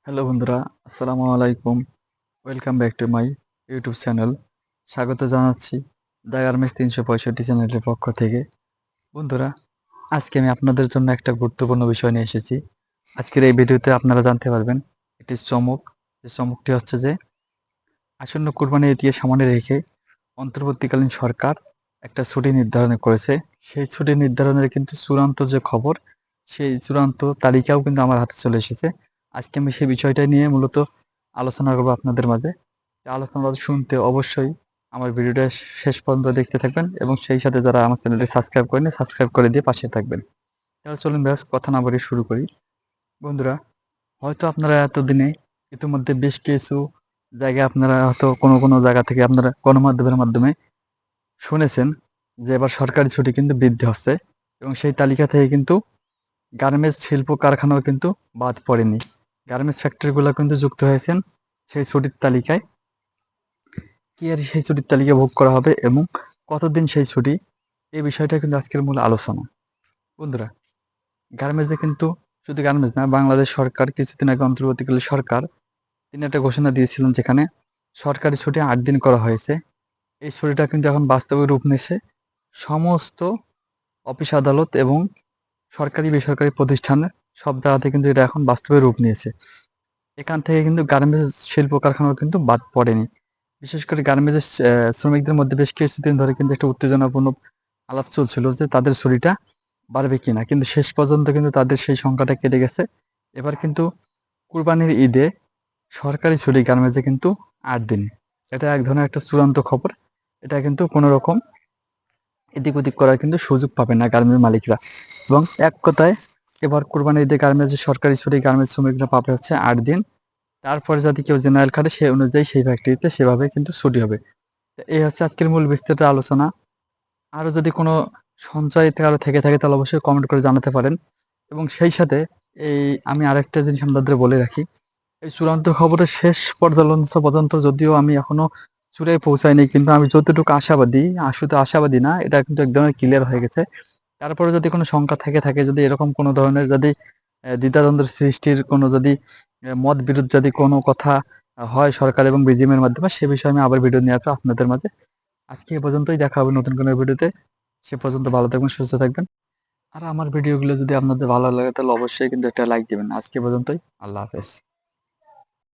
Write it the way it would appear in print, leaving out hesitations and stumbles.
Hello বন্ধুরা, আসসালামু আলাইকুম। Welcome back to my YouTube channel. স্বাগত জানাচ্ছি দ্য গার্মেন্টস ৩৬৫ চ্যানেলের পক্ষ থেকে। বন্ধুরা, আজকে আমি আপনাদের জন্য একটা গুরুত্বপূর্ণ বিষয় নিয়ে এসেছি। আজকের এই ভিডিওতে আপনারা জানতে পারবেন একটি চমক। যে চমকটি হচ্ছে যে আসন্ন কুরবানি ঈদকে সামনে রেখে অন্তর্বর্তীকালীন সরকার একটা ছুটি নির্ধারণ করেছে। সেই ছুটি নির্ধারণের কিন্তু চূড়ান্ত যে খবর, সেই চূড়ান্ত তালিকাও কিন্তু আমার হাতে চলে এসেছে। আজকে আমি সেই বিষয়টা নিয়ে মূলত আলোচনা করবো আপনাদের মাঝে। আলোচনা শুনতে অবশ্যই আমার ভিডিওটা শেষ পর্যন্ত দেখতে থাকবেন এবং সেই সাথে যারা আমার চ্যানেলটি সাবস্ক্রাইব করেনি সাবস্ক্রাইব করে দিয়ে পাশে থাকবেন। তাহলে চলুন ব্যাস কথা না বলে শুরু করি। বন্ধুরা, হয়তো আপনারা এতদিনে ইতিমধ্যে বেশ কিছু জায়গায় আপনারা হয়তো কোনো কোনো জায়গা থেকে আপনারা গণমাধ্যমের মাধ্যমে শুনেছেন যে এবার সরকারি ছুটি কিন্তু বৃদ্ধি হচ্ছে এবং সেই তালিকা থেকে কিন্তু গার্মেন্টস শিল্প কারখানাও কিন্তু বাদ পড়েনি। গার্মেন্টস ফ্যাক্টরিগুলো কিন্তু যুক্ত হয়েছেন সেই ছুটির তালিকায়। কি আর সেই ছুটির তালিকা ভোগ করা হবে এবং কতদিন সেই ছুটি, এই বিষয়টা কিন্তু আজকের মূল আলোচনা। বন্ধুরা, গার্মেন্টসে কিন্তু শুধু গার্মেন্টস না, বাংলাদেশ সরকার কিছুদিন আগে অন্তর্বর্তীকালীন সরকার তিনি একটা ঘোষণা দিয়েছিলেন যেখানে সরকারি ছুটি ৮ দিন করা হয়েছে। এই ছুটিটা কিন্তু এখন বাস্তবে রূপ নিয়েছে। সমস্ত অফিস আদালত এবং সরকারি বেসরকারি প্রতিষ্ঠানে সব জায়গাতে কিন্তু এটা এখন বাস্তবে রূপ নিয়েছে। এখান থেকে কিন্তু গার্মেন্টস শিল্প কারখানাও কিন্তু বাদ পড়েনি। বিশেষ করে গার্মেন্টস শ্রমিকদের মধ্যে বেশ কিছুদিন ধরে কিন্তু একটা উত্তেজনাপূর্ণ আলাপ চলছিল যে তাদের ছুটিটা বাড়বে কিনা, কিন্তু শেষ পর্যন্ত কিন্তু তাদের সেই সংখ্যাটা কেটে গেছে। এবার কিন্তু কুরবানির ঈদে সরকারি ছুটি গার্মেন্টসে কিন্তু ৮ দিন। এটা এক ধরনের একটা চূড়ান্ত খবর। এটা কিন্তু কোনো রকম এদিক ওদিক করার কিন্তু সুযোগ পাবে না গার্মেন্টস মালিকরা। এবং এক কথায় এবার কুরবানির ঈদে গার্মেন্টসের সরকারি ছুটি গার্মেন্টস শ্রমিকরা পাবে হচ্ছে ৮ দিন। তারপরে যদি কেউ জেনারেল খাটে সেই অনুযায়ী সেই ফ্যাক্টরিতে সেভাবে কিন্তু ছুটি হবে। তো এই হচ্ছে আজকের মূল বিস্তৃত আলোচনা। আরো যদি কোনো সঞ্চয় কারো থেকে থাকে তাহলে অবশ্যই কমেন্ট করে জানাতে পারেন। এবং সেই সাথে এই আমি আরেকটা জিনিস আপনাদের বলে রাখি, এই চূড়ান্ত খবরের শেষ পর্যন্ত যদিও আমি এখনো চূড়ায় পৌঁছাইনি, কিন্তু আমি যতটুকু আশাবাদী, শুধু আশাবাদী না, এটা কিন্তু এক ধরনের ক্লিয়ার হয়ে গেছে। তারপরে যদি কোনো শঙ্কা থেকে থাকে, যদি এরকম কোনো ধরনের যদি দ্বিধাদ্বন্দ্বের সৃষ্টির কোনো যদি মত বিরোধ যদি কোনো কথা হয় সরকার এবং বিজিএমের মাধ্যমে, সে বিষয়ে আমি আবার ভিডিও নিয়ে আসবো আপনাদের মাঝে। আজকে এ পর্যন্তই, দেখা হবে নতুন কোনো ভিডিওতে। সে পর্যন্ত ভালো থাকবেন, সুস্থ থাকবেন। আর আমার ভিডিওগুলো যদি আপনাদের ভালো লাগে তাহলে অবশ্যই কিন্তু একটা লাইক দিবেন। আজকে এ পর্যন্তই, আল্লাহ হাফেজ।